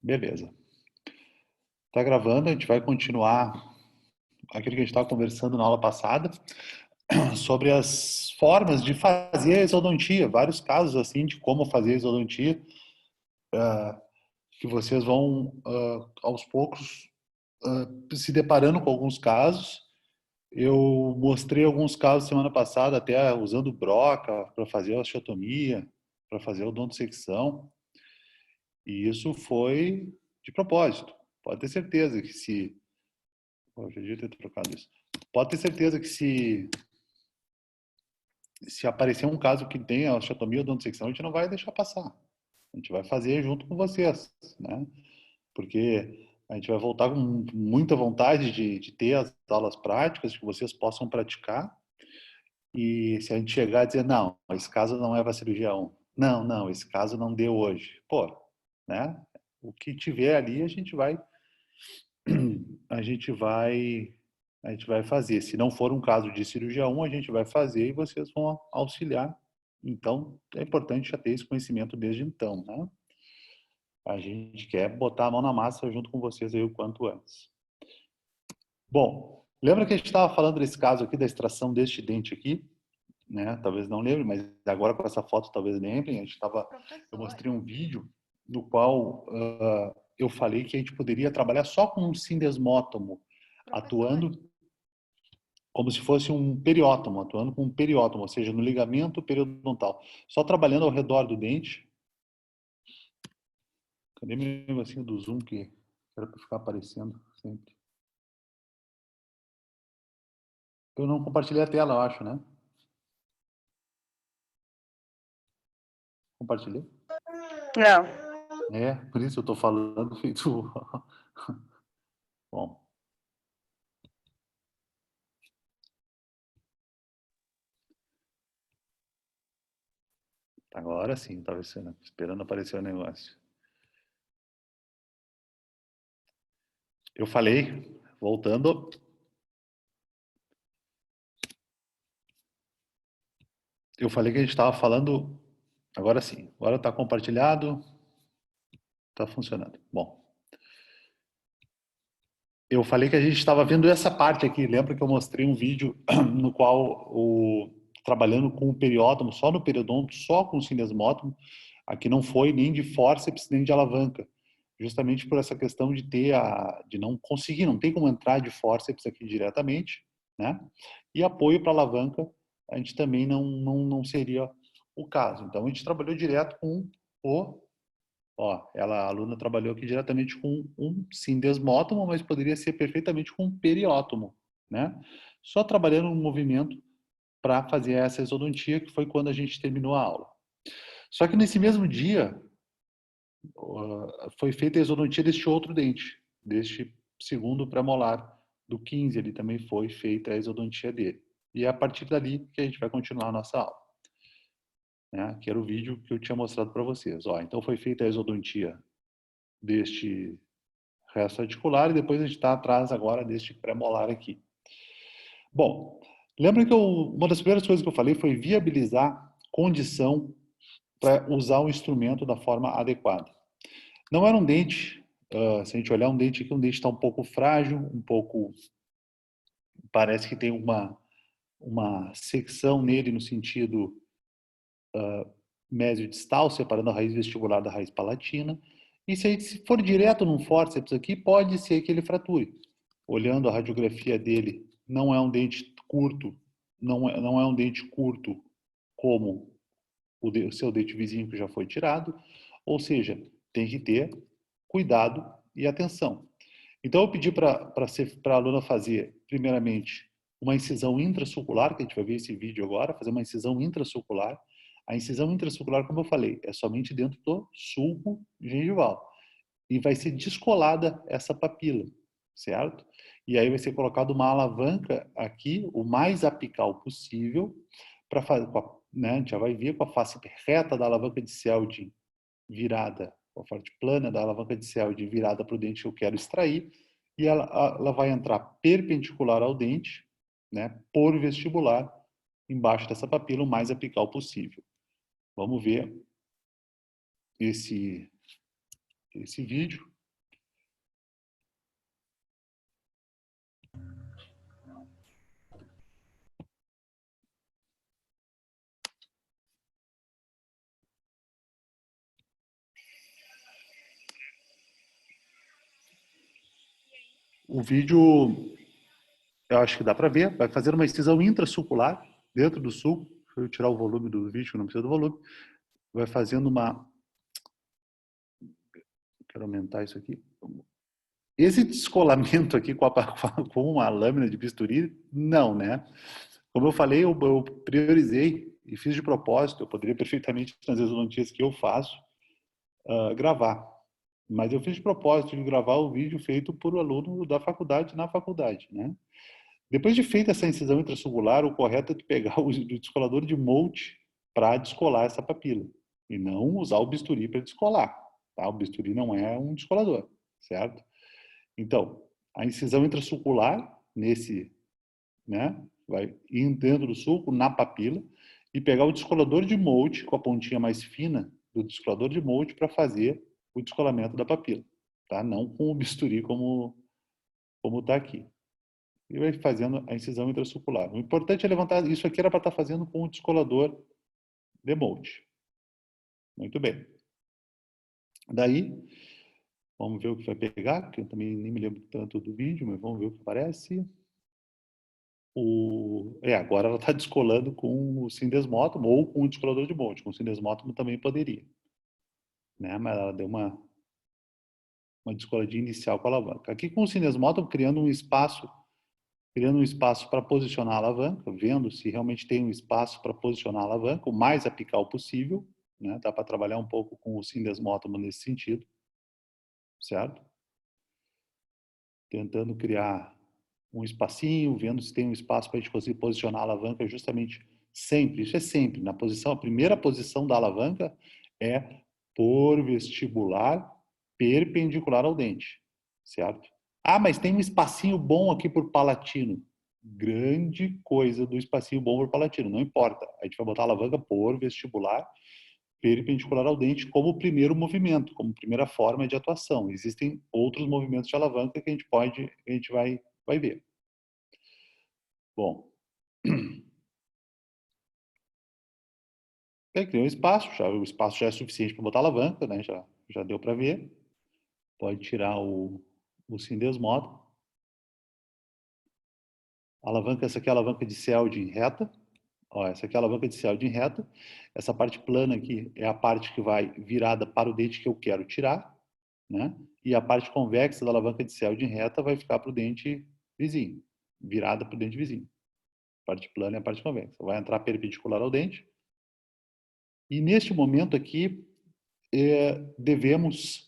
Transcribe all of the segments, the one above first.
Beleza. Tá gravando, a gente vai continuar aquilo que a gente estava conversando na aula passada sobre as formas de fazer a exodontia, vários casos assim de como fazer a exodontia, que vocês vão aos poucos se deparando com alguns casos. Eu mostrei alguns casos semana passada, até usando broca para fazer a osteotomia, para fazer a odontosecção, e isso foi de propósito. Pode ter certeza que se eu já devia ter trocado isso. Pode ter certeza que se aparecer um caso que tenha osteotomia ou odontosecção, a gente não vai deixar passar. A gente vai fazer junto com vocês, né? Porque a gente vai voltar com muita vontade de ter as aulas práticas, que vocês possam praticar. E se a gente chegar e dizer, não, esse caso não é para cirurgião. Não, não, esse caso não deu hoje. Pô, né? O que tiver ali, a gente vai a gente vai fazer. Se não for um caso de cirurgia 1, a gente vai fazer e vocês vão auxiliar. Então, é importante já ter esse conhecimento desde então, né? A gente quer botar a mão na massa junto com vocês aí o quanto antes. Bom, lembra que a gente estava falando desse caso aqui, da extração deste dente aqui, né? Talvez não lembre, mas agora com essa foto talvez lembrem. Eu mostrei um vídeo no qual eu falei que a gente poderia trabalhar só com um sindesmótomo, atuando como se fosse um periótomo, atuando com um periótomo, ou seja, no ligamento periodontal. Só trabalhando ao redor do dente. Cadê meu negocinho do zoom que era para ficar aparecendo sempre? Eu não compartilhei a tela, eu acho, né? Compartilhei? Não. É, por isso eu estou falando feito... Bom. Agora sim, estava esperando aparecer o negócio. Eu falei, voltando, eu falei que a gente estava falando, agora sim, agora está compartilhado, está funcionando. Bom, eu falei que a gente estava vendo essa parte aqui, lembra que eu mostrei um vídeo no qual, trabalhando com o periótomo, só no periodonto, só com o cinesmótomo, aqui não foi nem de fórceps, nem de alavanca, justamente por essa questão de de não conseguir, não tem como entrar de fórceps aqui diretamente, né? E apoio para alavanca, a gente também não seria o caso. Então, a gente trabalhou direto com a aluna trabalhou aqui diretamente com um sindesmótomo, mas poderia ser perfeitamente com um periótomo, né? Só trabalhando um movimento para fazer essa exodontia, que foi quando a gente terminou a aula. Só que nesse mesmo dia, foi feita a exodontia deste outro dente, deste segundo pré-molar, do 15, ele também foi feita a exodontia dele. E é a partir dali que a gente vai continuar a nossa aula. Né? Que era o vídeo que eu tinha mostrado para vocês. Então foi feita a exodontia deste resto articular e depois a gente está atrás agora deste pré-molar aqui. Bom, lembra que uma das primeiras coisas que eu falei foi viabilizar condição para usar o instrumento da forma adequada. Não era um dente, se a gente olhar um dente aqui, um dente está um pouco frágil, um pouco, parece que tem uma secção nele no sentido mesiodistal, separando a raiz vestibular da raiz palatina. E se a gente for direto num fórceps aqui, pode ser que ele frature. Olhando a radiografia dele, não é um dente curto, não é um dente curto como o seu dente vizinho que já foi tirado, ou seja, tem que ter cuidado e atenção. Então eu pedi para a aluna fazer, primeiramente, uma incisão intrasulcular, que a gente vai ver esse vídeo agora, fazer uma incisão intrasulcular. A incisão intrasulcular, como eu falei, é somente dentro do sulco gengival. E vai ser descolada essa papila, certo? E aí vai ser colocado uma alavanca aqui, o mais apical possível, para fazer, né, a gente já vai ver com a face reta da alavanca de Selden virada, com a parte plana da alavanca de Selden virada para o dente que eu quero extrair, e ela vai entrar perpendicular ao dente, né, por vestibular, embaixo dessa papila, o mais apical possível. Vamos ver esse vídeo. O vídeo, eu acho que dá para ver, vai fazer uma incisão intrasulcular dentro do sulco. Deixa eu tirar o volume do vídeo, que não precisa do volume. Vai fazendo uma... Quero aumentar isso aqui. Esse descolamento aqui com uma lâmina de bisturi, não, né? Como eu falei, eu priorizei e fiz de propósito. Eu poderia perfeitamente, nas ressonâncias que eu faço, gravar. Mas eu fiz de propósito de gravar o vídeo feito por aluno da faculdade na faculdade, né? Depois de feita essa incisão intrasulcular, o correto é tu pegar o descolador de Molt para descolar essa papila e não usar o bisturi para descolar, tá? O bisturi não é um descolador, certo? Então, a incisão intrasulcular nesse, né, vai ir dentro do sulco na papila e pegar o descolador de Molt com a pontinha mais fina do descolador de Molt para fazer o descolamento da papila, tá? Não com o bisturi como está aqui. E vai fazendo a incisão intrasulcular. O importante é levantar, isso aqui era para estar fazendo com o descolador de Molt. Muito bem. Daí, vamos ver o que vai pegar, que eu também nem me lembro tanto do vídeo, mas vamos ver o que aparece. Agora ela está descolando com o sindesmótomo ou com o descolador de Molt. Com o sindesmótomo também poderia, né? Mas ela deu uma descoladinha inicial com a alavanca. Aqui com o sindesmótomo criando um espaço para posicionar a alavanca, vendo se realmente tem um espaço para posicionar a alavanca, o mais apical possível, né? Dá para trabalhar um pouco com o sindesmótomo nesse sentido, certo? Tentando criar um espacinho, vendo se tem um espaço para a gente conseguir posicionar a alavanca justamente sempre, isso é sempre, na posição, a primeira posição da alavanca é por vestibular perpendicular ao dente, certo? Ah, mas tem um espacinho bom aqui por palatino. Grande coisa do espacinho bom por palatino, não importa. A gente vai botar a alavanca por vestibular perpendicular ao dente como primeiro movimento, como primeira forma de atuação. Existem outros movimentos de alavanca que a gente vai ver. Bom, criou um espaço, o espaço já é suficiente para botar a alavanca, né? Já deu para ver. Pode tirar o sindesmótomo. A alavanca, essa aqui é a alavanca de Selden reta. Ó, essa aqui é a alavanca de Selden reta. Essa parte plana aqui é a parte que vai virada para o dente que eu quero tirar, né? E a parte convexa da alavanca de Selden reta vai ficar para o dente vizinho, virada para o dente vizinho. A parte plana é a parte convexa. Vai entrar perpendicular ao dente. E neste momento aqui, devemos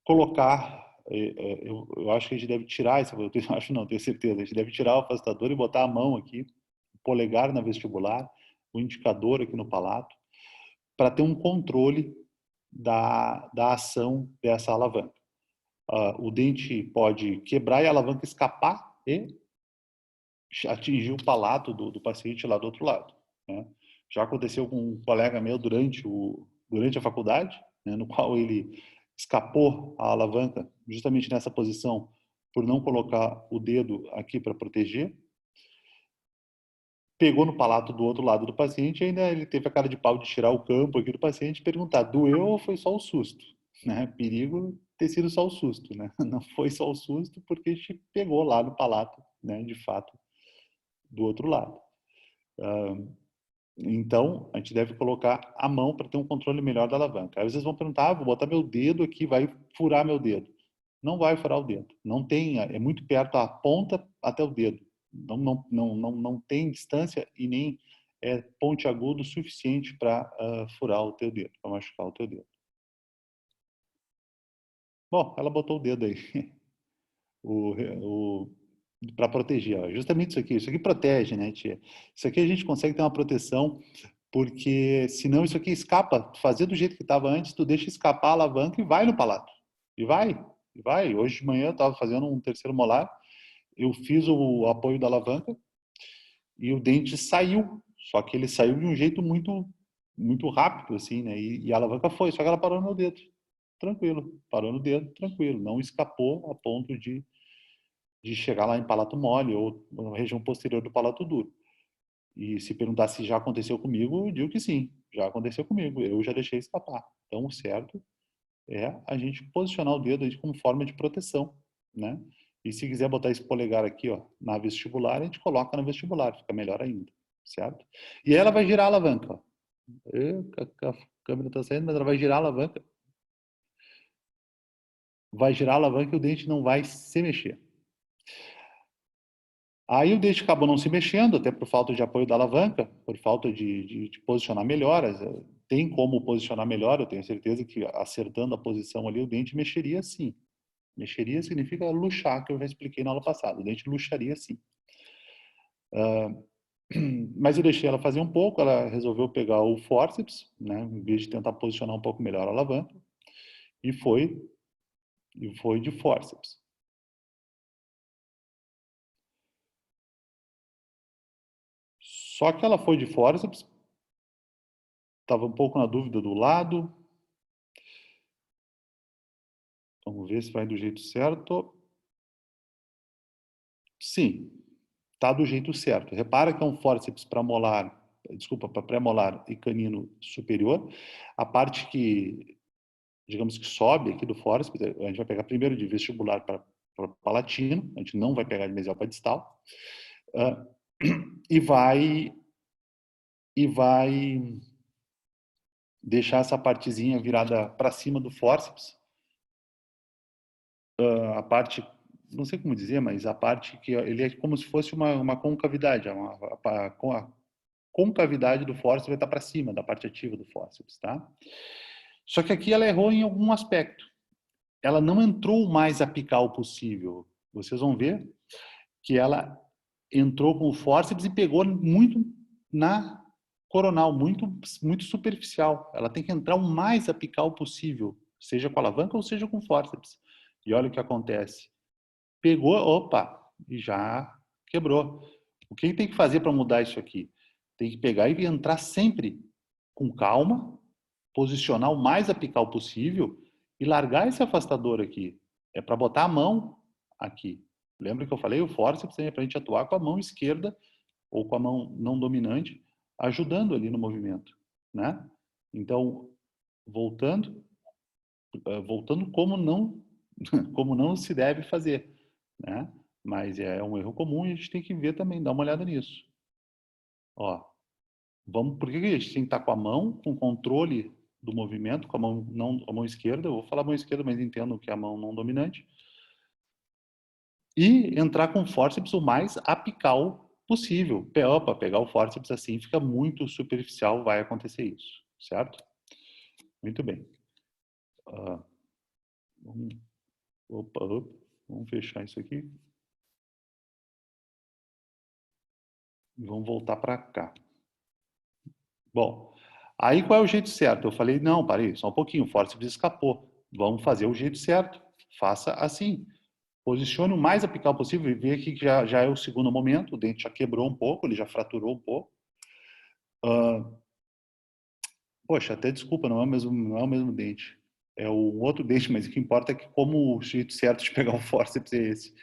colocar, eu acho que a gente deve tirar, eu acho não, tenho certeza, a gente deve tirar o afastador e botar a mão aqui, o polegar na vestibular, o indicador aqui no palato, para ter um controle da ação dessa alavanca. O dente pode quebrar e a alavanca escapar e atingir o palato do paciente lá do outro lado, né? Já aconteceu com um colega meu durante a faculdade, né, no qual ele escapou a alavanca justamente nessa posição por não colocar o dedo aqui para proteger, pegou no palato do outro lado do paciente e ainda ele teve a cara de pau de tirar o campo aqui do paciente e perguntar, doeu ou foi só o susto? Né? Perigo ter sido só o susto, né? Não foi só o susto porque a gente pegou lá no palato, né, de fato, do outro lado. Então, a gente deve colocar a mão para ter um controle melhor da alavanca. Aí vocês vão perguntar, vou botar meu dedo aqui, vai furar meu dedo. Não vai furar o dedo. Não tem, é muito perto a ponta até o dedo. Não tem distância e nem é pontiagudo o suficiente para furar o teu dedo, para machucar o teu dedo. Bom, ela botou o dedo aí. Para proteger. Ó. Justamente isso aqui. Isso aqui protege, né, tia? Isso aqui a gente consegue ter uma proteção porque senão isso aqui escapa. Fazer do jeito que estava antes, tu deixa escapar a alavanca e vai no palato. E vai. Hoje de manhã eu estava fazendo um terceiro molar, eu fiz o apoio da alavanca e o dente saiu. Só que ele saiu de um jeito muito rápido, assim, né? E a alavanca foi, só que ela parou no meu dedo. Tranquilo. Parou no dedo, tranquilo. Não escapou a ponto de chegar lá em palato mole ou na região posterior do palato duro. E se perguntar se já aconteceu comigo, eu digo que sim, já aconteceu comigo, eu já deixei escapar. Então, o certo é a gente posicionar o dedo aí como forma de proteção, né? E se quiser botar esse polegar aqui, ó, na vestibular, a gente coloca no vestibular, fica melhor ainda, certo? E aí ela vai girar a alavanca, ó. A câmera está saindo, mas ela vai girar a alavanca. Vai girar a alavanca e o dente não vai se mexer. Aí o dente acabou não se mexendo, até por falta de apoio da alavanca, por falta de posicionar melhor. Tem como posicionar melhor, eu tenho certeza que acertando a posição ali, o dente mexeria sim. Mexeria significa luxar, que eu já expliquei na aula passada. O dente luxaria sim. Mas eu deixei ela fazer um pouco, ela resolveu pegar o fórceps, né, em vez de tentar posicionar um pouco melhor a alavanca, e foi de fórceps. Só que ela foi de fórceps, estava um pouco na dúvida do lado. Vamos ver se vai do jeito certo. Sim, está do jeito certo. Repara que é um fórceps para molar, desculpa, para pré-molar e canino superior. A parte que, digamos que sobe aqui do fórceps, a gente vai pegar primeiro de vestibular para palatino, a gente não vai pegar de mesial para distal, e vai deixar essa partezinha virada para cima do fórceps, a parte, não sei como dizer, mas a parte que ele é como se fosse uma concavidade, a concavidade do fórceps vai estar para cima da parte ativa do fórceps, tá? Só que aqui ela errou em algum aspecto. Ela não entrou o mais apical possível. Vocês vão ver que ela entrou com o fórceps e pegou muito na coronal, muito superficial. Ela tem que entrar o mais apical possível, seja com a alavanca ou seja com o fórceps. E olha o que acontece. Pegou, opa, e já quebrou. O que tem que fazer para mudar isso aqui? Tem que pegar e entrar sempre com calma, posicionar o mais apical possível e largar esse afastador aqui. É para botar a mão aqui. Lembra que eu falei? O fórceps é para a gente atuar com a mão esquerda ou com a mão não dominante, ajudando ali no movimento, né? Então, voltando como não se deve fazer, né? Mas é um erro comum e a gente tem que ver também, dar uma olhada nisso. Ó, por que a gente tem que estar com a mão, com controle do movimento, com a mão, não, a mão esquerda, eu vou falar mão esquerda, mas entendo que é a mão não dominante, e entrar com o fórceps o mais apical possível. Para pegar o fórceps assim fica muito superficial, vai acontecer isso, certo? Muito bem. Vamos, vamos fechar isso aqui. E vamos voltar para cá. Bom, aí qual é o jeito certo? Eu falei, não, parei, só um pouquinho, o fórceps escapou. Vamos fazer o jeito certo. Faça assim. Posicione o mais apical possível e vê aqui que já é o segundo momento, o dente já quebrou um pouco, ele já fraturou um pouco. Poxa, até desculpa, não é o mesmo dente. É o outro dente, mas o que importa é que como o jeito certo de pegar o fórceps é esse.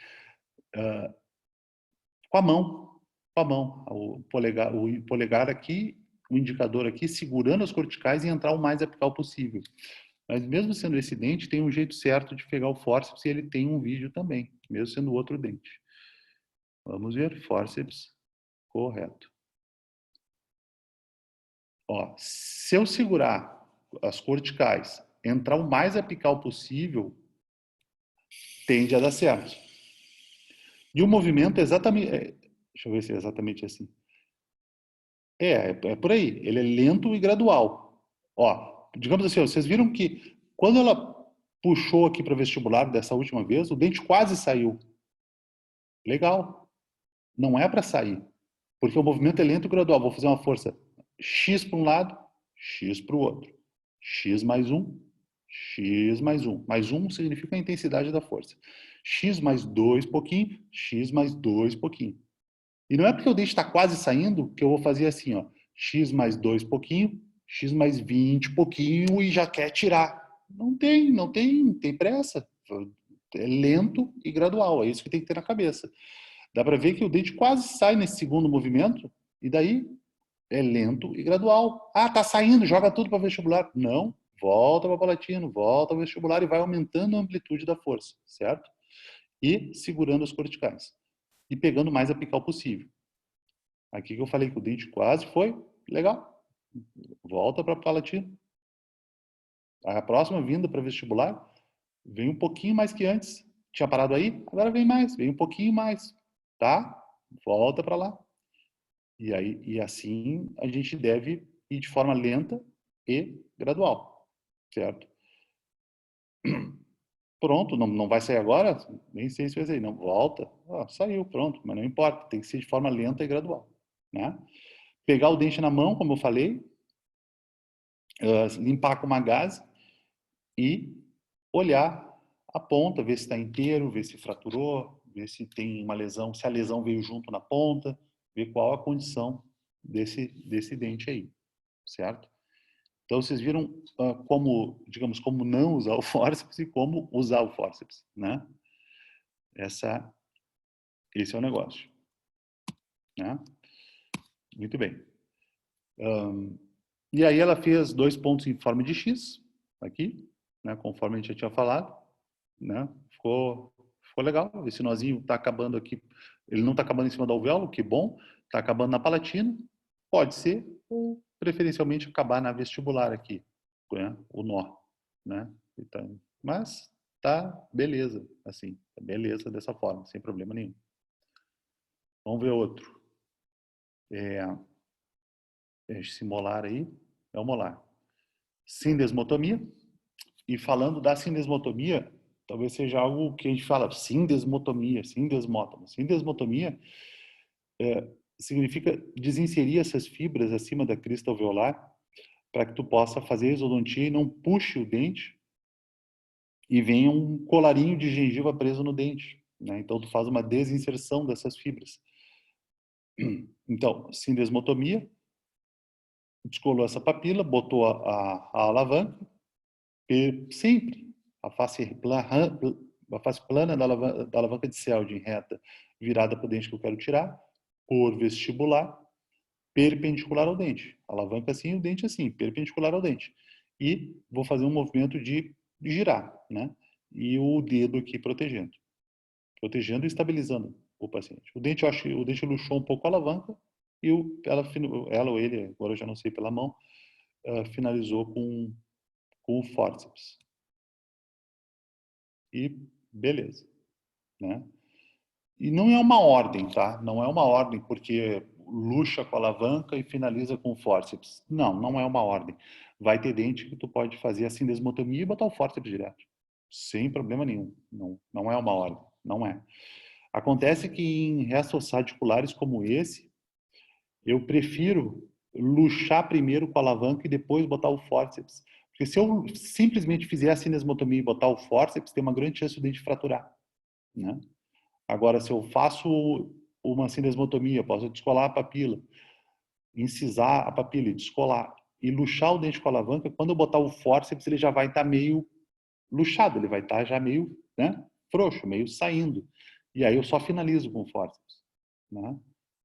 Com a mão, com a mão. O polegar aqui, o indicador aqui, segurando as corticais e entrar o mais apical possível. Mas mesmo sendo esse dente, tem um jeito certo de pegar o fórceps e ele tem um vídeo também, mesmo sendo o outro dente. Vamos ver, fórceps correto. Ó, se eu segurar as corticais, entrar o mais apical possível, tende a dar certo. E o movimento é exatamente... deixa eu ver se é exatamente assim. É por aí. Ele é lento e gradual. Ó, digamos assim, ó, vocês viram que quando ela puxou aqui para vestibular dessa última vez, o dente quase saiu. Legal. Não é para sair. Porque o movimento é lento e gradual. Vou fazer uma força X para um lado, X para o outro. X mais um, X mais um. Mais um significa a intensidade da força. X mais 2 pouquinho, X mais 2 pouquinho. E não é porque o dente está quase saindo que eu vou fazer assim, ó, x mais 2 pouquinho, x mais 20 pouquinho e já quer tirar. Não tem pressa. É lento e gradual, é isso que tem que ter na cabeça. Dá para ver que o dente quase sai nesse segundo movimento e daí é lento e gradual. Ah, tá saindo, joga tudo para vestibular. Não, volta para palatino, volta para vestibular e vai aumentando a amplitude da força, certo? e segurando as corticais. E pegando o mais apical possível. Aqui que eu falei que o dente quase foi, legal. Volta para a palatina. A próxima vinda para vestibular vem um pouquinho mais que antes. Tinha parado aí? Agora vem mais, vem um pouquinho mais. Tá? Volta para lá. E aí, e assim a gente deve ir de forma lenta e gradual, certo? Pronto, não vai sair agora? Nem sei se vai sair. Não, volta. Saiu, pronto. Mas não importa, tem que ser de forma lenta e gradual, né? Pegar o dente na mão, como eu falei, limpar com uma gaze e olhar a ponta, ver se está inteiro, ver se fraturou, ver se tem uma lesão, se a lesão veio junto na ponta, ver qual a condição desse dente aí, certo? Então, vocês viram como, digamos, como não usar o fórceps e como usar o fórceps, né? Esse é o negócio, né? Muito bem. E aí ela fez 2 pontos em forma de X, aqui, né? Conforme a gente já tinha falado, né? Ficou legal. Esse nozinho está acabando aqui, ele não está acabando em cima do alvéolo, que bom, está acabando na palatina, pode ser, ou preferencialmente acabar na vestibular aqui, né? O nó, né? Então, mas tá beleza, assim, tá beleza dessa forma, sem problema nenhum. Vamos ver outro. Esse molar aí é o molar. Sindesmotomia. E falando da sindesmotomia, talvez seja algo que a gente fala sindesmotomia, sindesmótomo. Sindesmotomia significa desinserir essas fibras acima da crista alveolar para que tu possa fazer a exodontia e não puxe o dente e venha um colarinho de gengiva preso no dente, né? Então tu faz uma desinserção dessas fibras. Então, sindesmotomia, descolou essa papila, botou a alavanca, sempre a face plana da alavanca de Selden reta virada para o dente que eu quero tirar, por vestibular, perpendicular ao dente. Alavanca assim, o dente assim, perpendicular ao dente. E vou fazer um movimento de girar, né? E o dedo aqui protegendo. Protegendo e estabilizando o paciente. O dente, eu acho, o dente luxou um pouco a alavanca e ela ou ele, agora eu já não sei pela mão, finalizou com o fórceps. E beleza, né? E não é uma ordem, tá? Não é uma ordem porque luxa com a alavanca e finaliza com o fórceps. Não é uma ordem. Vai ter dente que tu pode fazer a sindesmotomia e botar o fórceps direto. Sem problema nenhum. Não é uma ordem. Não é. Acontece que em restos radiculares como esse, eu prefiro luxar primeiro com a alavanca e depois botar o fórceps. Porque se eu simplesmente fizer a sindesmotomia e botar o fórceps, tem uma grande chance do dente fraturar, né? Agora, se eu faço uma sindesmotomia, posso descolar a papila, incisar a papila e descolar, e luxar o dente com a alavanca, quando eu botar o fórceps, ele já vai estar meio luxado, ele vai estar já meio, né, frouxo, meio saindo. E aí eu só finalizo com o fórceps, né?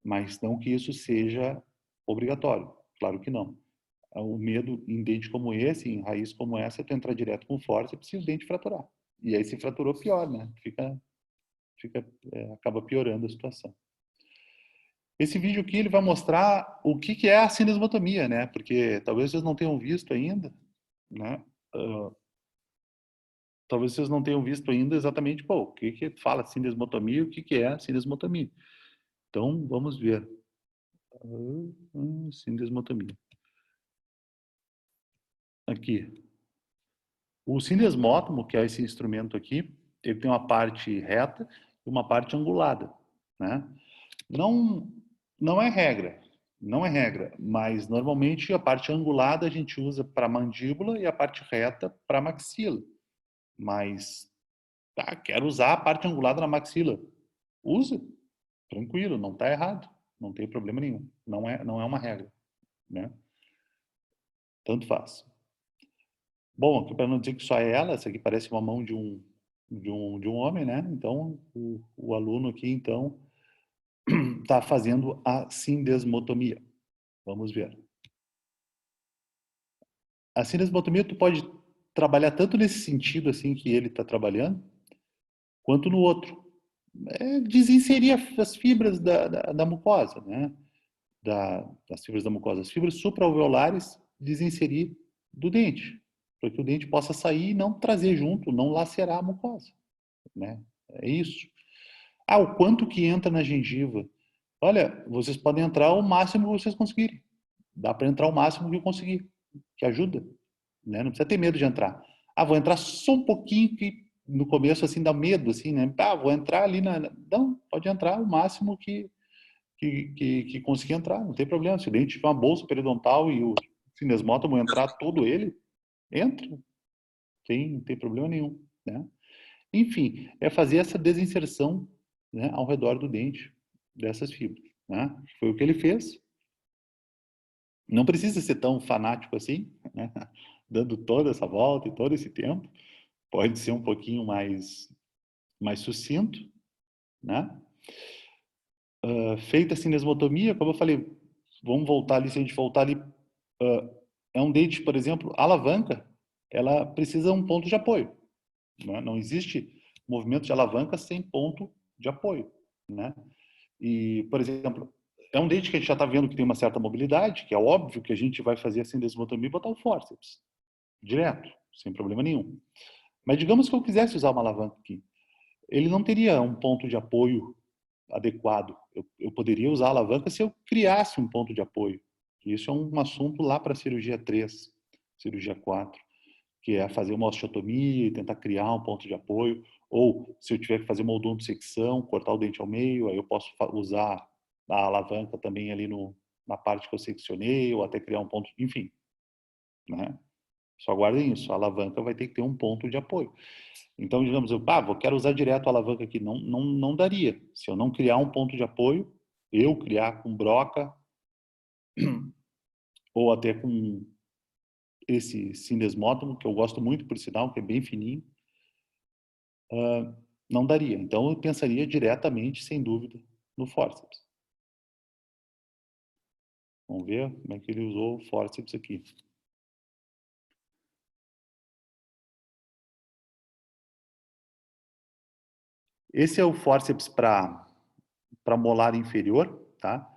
Mas não que isso seja obrigatório, claro que não. O medo em dente como esse, em raiz como essa, é tu entrar direto com o fórceps e o dente fraturar. E aí se fraturou, pior, né? Acaba piorando a situação. Esse vídeo aqui ele vai mostrar o que é a sindesmotomia, né? Porque talvez vocês não tenham visto ainda, né? Talvez vocês não tenham visto ainda exatamente, pô, o que fala sindesmotomia e o que é a sindesmotomia. Então, vamos ver. Sindesmotomia. Aqui. O sindesmótomo, que é esse instrumento aqui, ele tem uma parte reta e uma parte angulada, né? Não, não é regra, não é regra, mas normalmente a parte angulada a gente usa para mandíbula e a parte reta para maxila. Mas, tá, quero usar a parte angulada na maxila. Usa, tranquilo, não está errado, não tem problema nenhum. Não é uma regra, né? Tanto faz. Bom, aqui para não dizer que só é ela, essa aqui parece uma mão de um homem, né? Então, o aluno aqui, então, está fazendo a sindesmotomia. Vamos ver. A sindesmotomia tu pode trabalhar tanto nesse sentido assim que ele está trabalhando, quanto no outro, desinserir as fibras da mucosa, né? Das fibras da mucosa, as fibras supraalveolares, desinserir do dente, para que o dente possa sair e não trazer junto, não lacerar a mucosa, né? É isso. Ah, o quanto que entra na gengiva? Olha, vocês podem entrar o máximo que vocês conseguirem. Dá para entrar o máximo que eu conseguir, que ajuda, né? Não precisa ter medo de entrar. Ah, vou entrar só um pouquinho, que no começo assim dá medo, assim, né? Ah, vou entrar ali Não, pode entrar o máximo que conseguir entrar, não tem problema. Se o dente tiver uma bolsa periodontal e o sinesmótomo entrar todo ele, entra, não tem problema nenhum, né? Enfim, é fazer essa desinserção, né, ao redor do dente dessas fibras, né? Foi o que ele fez. Não precisa ser tão fanático assim, né? Dando toda essa volta e todo esse tempo. Pode ser um pouquinho mais sucinto, né? Feita a cinesmotomia, como eu falei, vamos voltar ali, se a gente voltar ali, é um dente, por exemplo, a alavanca, ela precisa de um ponto de apoio, né? Não existe movimento de alavanca sem ponto de apoio, né? E, por exemplo, é um dente que a gente já está vendo que tem uma certa mobilidade, que é óbvio que a gente vai fazer a cinesmotomia e botar o fórceps, direto, sem problema nenhum. Mas digamos que eu quisesse usar uma alavanca aqui, ele não teria um ponto de apoio adequado. Eu poderia usar a alavanca se eu criasse um ponto de apoio. Isso é um assunto lá para a cirurgia 3, cirurgia 4, que é fazer uma osteotomia e tentar criar um ponto de apoio. Ou, se eu tiver que fazer uma odontosecção, cortar o dente ao meio, aí eu posso usar a alavanca também ali na parte que eu seccionei, ou até criar um ponto, enfim, né? Só guardem isso, a alavanca vai ter que ter um ponto de apoio. Então, digamos, quero usar direto a alavanca aqui. Não daria. Se eu não criar um ponto de apoio, eu criar com broca, ou até com esse sinesmótomo, que eu gosto muito, por sinal, que é bem fininho, não daria. Então, eu pensaria diretamente, sem dúvida, no fórceps. Vamos ver como é que ele usou o fórceps aqui. Esse é o fórceps para molar inferior, tá?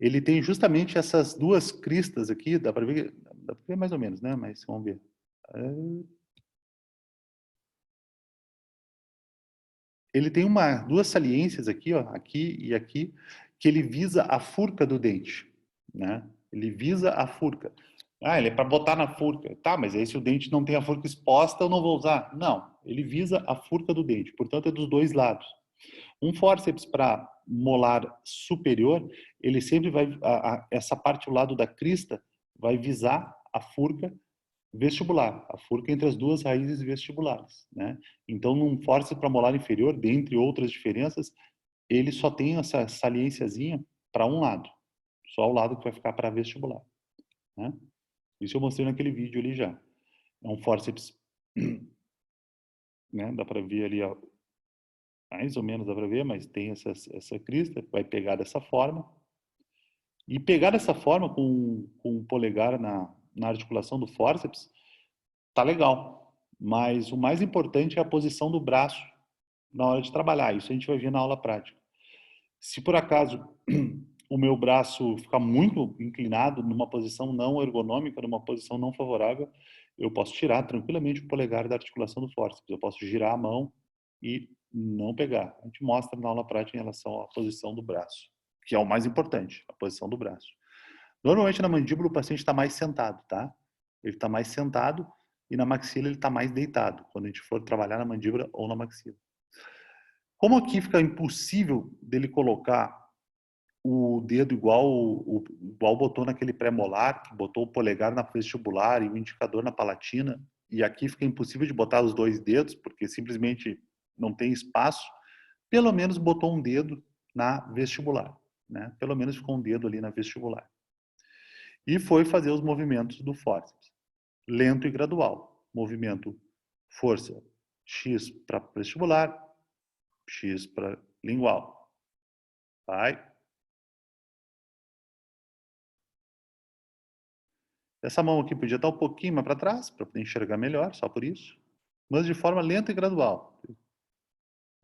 Ele tem justamente essas duas cristas aqui, dá para ver mais ou menos, né? Mas vamos ver. Ele tem duas saliências aqui, ó, aqui e aqui, que ele visa a furca do dente, né? Ele visa a furca. Ah, ele é para botar na furca. Tá, mas aí se o dente não tem a furca exposta, eu não vou usar. Não, ele visa a furca do dente, portanto é dos dois lados. Um fórceps para molar superior, ele sempre vai, essa parte do lado da crista vai visar a furca vestibular, a furca entre as duas raízes vestibulares, né? Então, num fórceps para molar inferior, dentre outras diferenças, ele só tem essa saliênciazinha para um lado, só o lado que vai ficar para vestibular, né? Isso eu mostrei naquele vídeo ali já. É um fórceps, né? Dá para ver ali, ó, mais ou menos dá para ver, mas tem essa crista, vai pegar dessa forma. E pegar dessa forma com o polegar na articulação do fórceps, tá legal. Mas o mais importante é a posição do braço na hora de trabalhar. Isso a gente vai ver na aula prática. Se por acaso o meu braço ficar muito inclinado numa posição não ergonômica, numa posição não favorável, eu posso tirar tranquilamente o polegar da articulação do fórceps. Eu posso girar a mão e não pegar. A gente mostra na aula prática em relação à posição do braço, que é o mais importante, a posição do braço. Normalmente na mandíbula o paciente está mais sentado, tá? Ele está mais sentado e na maxila ele está mais deitado, quando a gente for trabalhar na mandíbula ou na maxila. Como aqui fica impossível dele colocar o dedo igual botou naquele pré-molar, que botou o polegar na vestibular e o indicador na palatina, e aqui fica impossível de botar os dois dedos, porque simplesmente não tem espaço, pelo menos botou um dedo na vestibular, né? Pelo menos ficou um dedo ali na vestibular. E foi fazer os movimentos do fórceps. Lento e gradual. Movimento força X para vestibular, X para lingual. Vai. Essa mão aqui podia estar um pouquinho mais para trás, para poder enxergar melhor, só por isso. Mas de forma lenta e gradual.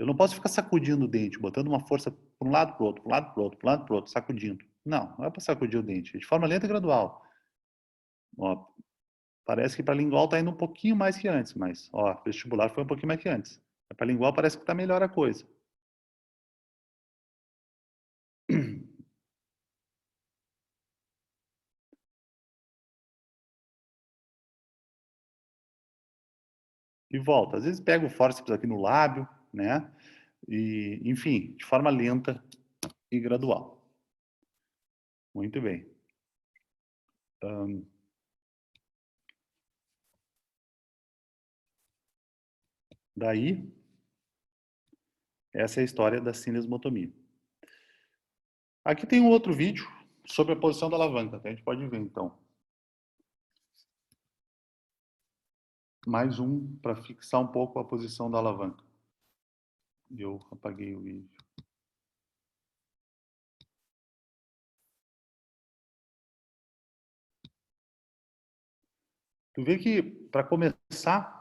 Eu não posso ficar sacudindo o dente, botando uma força para um lado, para o outro, para um lado, para o outro, para um lado, para o outro, sacudindo. Não, não é para sacudir o dente, é de forma lenta e gradual. Ó, parece que para lingual está indo um pouquinho mais que antes, mas ó, vestibular foi um pouquinho mais que antes. Para lingual parece que está melhor a coisa. E volta. Às vezes pega o fórceps aqui no lábio, né? E, enfim, de forma lenta e gradual. Muito bem. Daí, essa é a história da cinesmotomia. Aqui tem um outro vídeo sobre a posição da alavanca, que a gente pode ver, então. Mais um para fixar um pouco a posição da alavanca. Eu apaguei o vídeo. Tu vê que, para começar,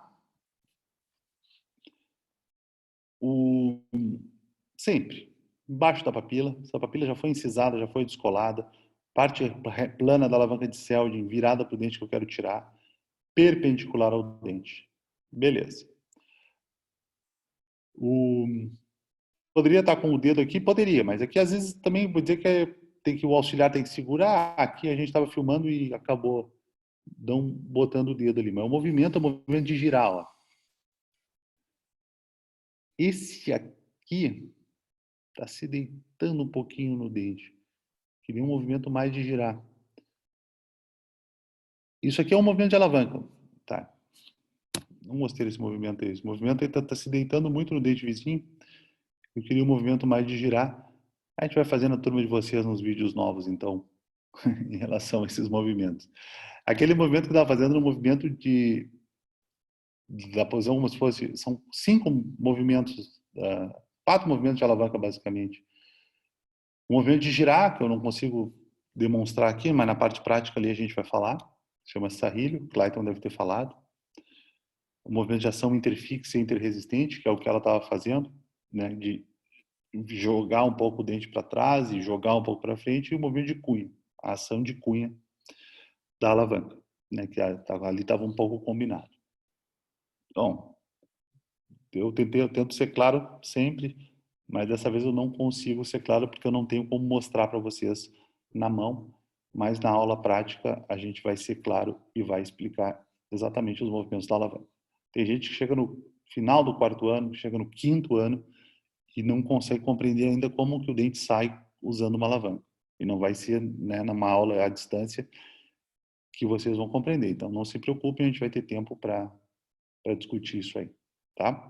sempre, embaixo da papila, essa papila já foi incisada, já foi descolada, parte plana da alavanca de Selden virada para o dente que eu quero tirar, perpendicular ao dente. Beleza. Poderia estar com o dedo aqui? Poderia, mas aqui às vezes também vou dizer que o auxiliar tem que segurar. Aqui a gente estava filmando e acabou não botando o dedo ali. Mas o movimento é o movimento de girar. Ó. Esse aqui está se deitando um pouquinho no dente. Queria um movimento mais de girar. Isso aqui é um movimento de alavanca. Tá. Não mostrei esse movimento aí. Esse movimento está se deitando muito no dente vizinho. Eu queria um movimento mais de girar. A gente vai fazendo a turma de vocês nos vídeos novos, então, em relação a esses movimentos. Aquele movimento que estava fazendo era um movimento da posição como se fosse... São 5 movimentos, 4 movimentos de alavanca, basicamente. O movimento de girar, que eu não consigo demonstrar aqui, mas na parte prática ali a gente vai falar. Chama-se sarrilho, Clayton deve ter falado. O movimento de ação interfixa e interresistente, que é o que ela estava fazendo, né, de jogar um pouco o dente para trás e jogar um pouco para frente, e o movimento de cunha, a ação de cunha da alavanca, né, que ali estava um pouco combinado. Então, eu tento ser claro sempre, mas dessa vez eu não consigo ser claro porque eu não tenho como mostrar para vocês na mão, mas na aula prática a gente vai ser claro e vai explicar exatamente os movimentos da alavanca. Tem gente que chega no final do 4º ano, chega no 5º ano e não consegue compreender ainda como que o dente sai usando uma alavanca. E não vai ser, né, numa aula à distância que vocês vão compreender. Então não se preocupem, a gente vai ter tempo para discutir isso aí, tá?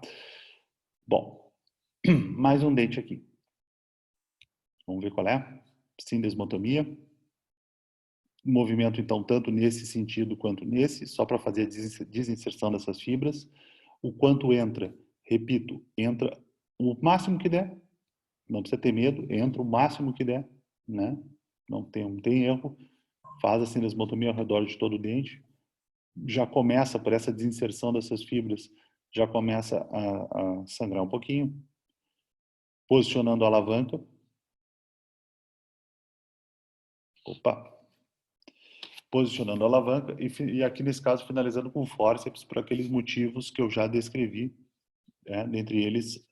Bom, mais um dente aqui. Vamos ver qual é? Sindesmotomia. Movimento, então, tanto nesse sentido quanto nesse, só para fazer a desinserção dessas fibras. O quanto entra, repito, entra o máximo que der. Não precisa ter medo, entra o máximo que der, né? Não tem erro. Faz a sindesmotomia ao redor de todo o dente. Já começa, por essa desinserção dessas fibras, já começa a sangrar um pouquinho. Posicionando a alavanca. Opa! Posicionando a alavanca e aqui nesse caso finalizando com fórceps por aqueles motivos que eu já descrevi, né? Dentre eles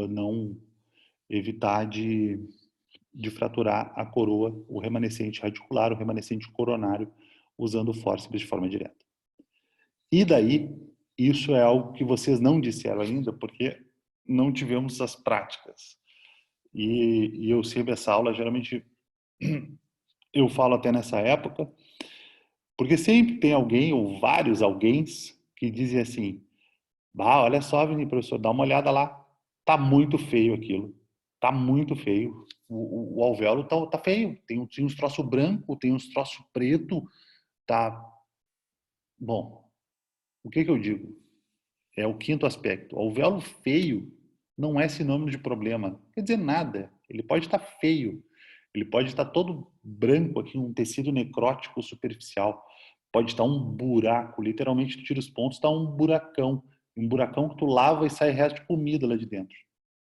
não evitar de fraturar a coroa, o remanescente radicular, o remanescente coronário, usando fórceps de forma direta. E daí, isso é algo que vocês não disseram ainda, porque não tivemos as práticas. E eu sempre essa aula, geralmente, eu falo até nessa época, porque sempre tem alguém, ou vários alguéms, que dizem assim, bah, olha só, Vini, professor, dá uma olhada lá. Tá muito feio aquilo. Tá muito feio. O alvéolo tá feio. Tem uns troços branco, tem uns troços preto. Tá... Bom, o que eu digo? É o 5º aspecto. O alvéolo feio não é sinônimo de problema. Não quer dizer nada. Ele pode estar feio. Ele pode estar todo branco aqui, um tecido necrótico superficial. Pode estar um buraco. Literalmente, tu tira os pontos, está um buracão. Um buracão que tu lava e sai resto de comida lá de dentro.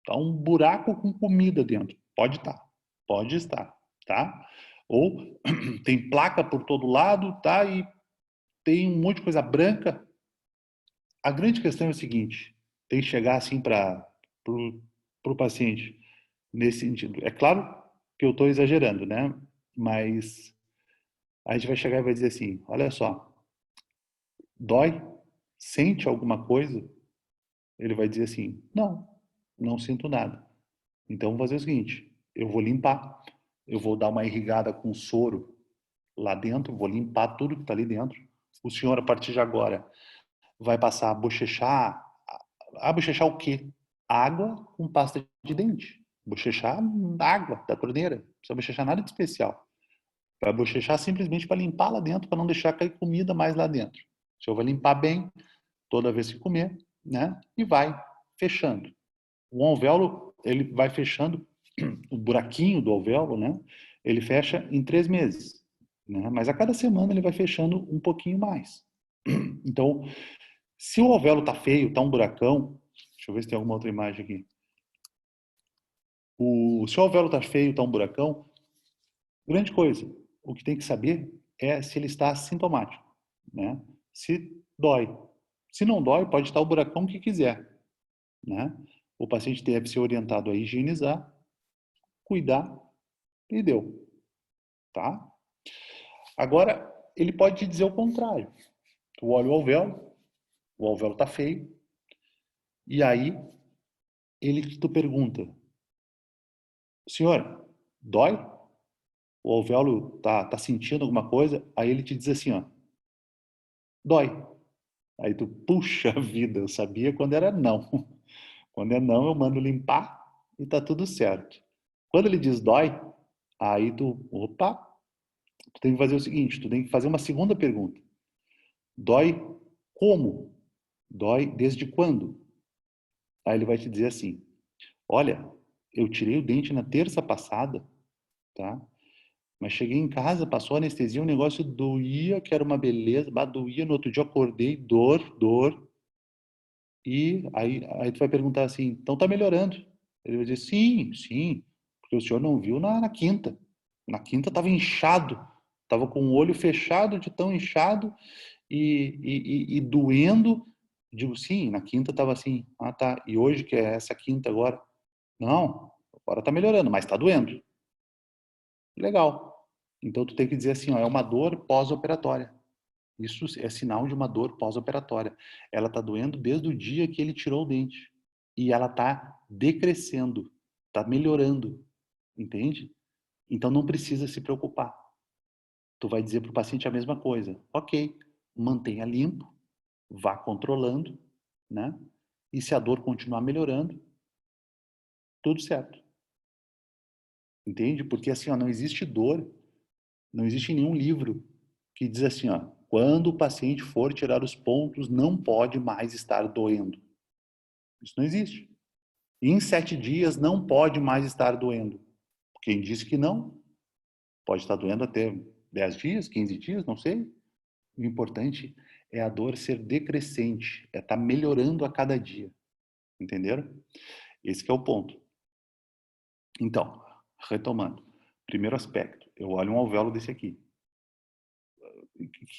Tá um buraco com comida dentro. Pode estar. Pode estar, tá? Ou tem placa por todo lado, tá? E tem um monte de coisa branca. A grande questão é o seguinte, tem que chegar assim para o paciente nesse sentido. É claro que eu estou exagerando, né? Mas a gente vai chegar e vai dizer assim, olha só, dói? Sente alguma coisa? Ele vai dizer assim, não, não sinto nada. Então, vou fazer o seguinte, eu vou limpar, eu vou dar uma irrigada com soro lá dentro, vou limpar tudo que está ali dentro. O senhor, a partir de agora, vai passar a bochechar. A bochechar o quê? Água com pasta de dente. Bochechar água da torneira. Não precisa bochechar nada de especial. Vai bochechar simplesmente para limpar lá dentro, para não deixar cair comida mais lá dentro. O senhor vai limpar bem toda vez que comer, né? E vai fechando. O alvéolo, ele vai fechando, o buraquinho do alvéolo, né? Ele fecha em 3 meses, né? Mas a cada semana ele vai fechando um pouquinho mais. Então, se o alvéolo tá feio, tá um buracão, deixa eu ver se tem alguma outra imagem aqui. Se o alvéolo tá feio, tá um buracão, grande coisa. O que tem que saber é se ele está assintomático, né? Se dói. Se não dói, pode estar o buracão que quiser, né? O paciente deve ser orientado a higienizar, cuidar e deu, tá? Agora, ele pode te dizer o contrário. Tu olha o alvéolo tá feio, e aí tu pergunta, senhor, dói? O alvéolo tá sentindo alguma coisa? Aí ele te diz assim, ó, dói. Aí tu, puxa vida, eu sabia quando era não. Quando é não, eu mando limpar e tá tudo certo. Quando ele diz dói, aí tu, opa, tu tem que fazer o seguinte, tu tem que fazer uma segunda pergunta. Dói como? Dói desde quando? Aí ele vai te dizer assim, olha, eu tirei o dente na terça passada, tá? Mas cheguei em casa, passou anestesia, o negócio doía, que era uma beleza, doía, no outro dia eu acordei, dor. E aí tu vai perguntar assim, então tá melhorando? Ele vai dizer, sim, porque o senhor não viu na quinta. Na quinta tava inchado, tava com o olho fechado de tão inchado e doendo. Digo, sim, na quinta tava assim. Ah, tá. E hoje que é essa quinta agora? Não, agora tá melhorando, mas tá doendo. Legal. Então tu tem que dizer assim, ó, é uma dor pós-operatória. Isso é sinal de uma dor pós-operatória. Ela está doendo desde o dia que ele tirou o dente. E ela está decrescendo, está melhorando, entende? Então não precisa se preocupar. Tu vai dizer para o paciente a mesma coisa. Ok, mantenha limpo, vá controlando, né? E se a dor continuar melhorando, tudo certo. Entende? Porque assim, ó, não existe dor, não existe nenhum livro que diz assim, ó, quando o paciente for tirar os pontos, não pode mais estar doendo. Isso não existe. E em 7 dias não pode mais estar doendo. Quem disse que não, pode estar doendo até 10 dias, 15 dias, não sei. O importante é a dor ser decrescente, é estar melhorando a cada dia. Entenderam? Esse que é o ponto. Então, retomando. Primeiro aspecto, eu olho um alvéolo desse aqui.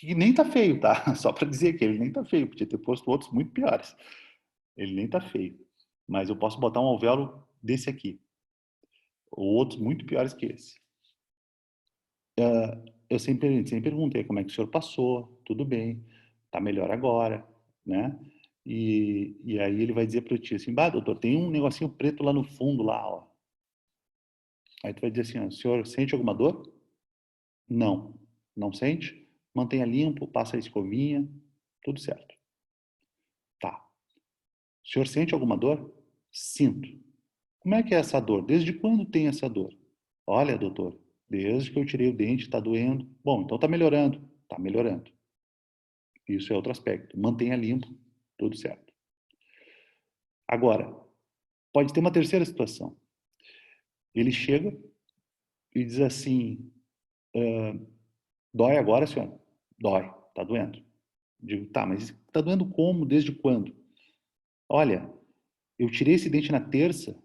Que nem tá feio, tá? Só para dizer que ele nem tá feio, podia ter posto outros muito piores. Ele nem tá feio. Mas eu posso botar um alvéolo desse aqui. Ou outros muito piores que esse. Eu sempre perguntei como é que o senhor passou, tudo bem, tá melhor agora, né? E aí ele vai dizer para o tio assim, bah, doutor, tem um negocinho preto lá no fundo, lá, ó. Aí tu vai dizer assim, ó, o senhor sente alguma dor? Não. Não sente? Mantenha limpo, passa a escovinha, tudo certo. Tá. O senhor sente alguma dor? Sinto. Como é que é essa dor? Desde quando tem essa dor? Olha, doutor, desde que eu tirei o dente, tá doendo. Bom, então tá melhorando. Tá melhorando. Isso é outro aspecto. Mantenha limpo, tudo certo. Agora, pode ter uma terceira situação. Ele chega e diz assim, dói agora, senhor? Dói, tá doendo. Digo, tá, mas tá doendo como? Desde quando? Olha, eu tirei esse dente na terça,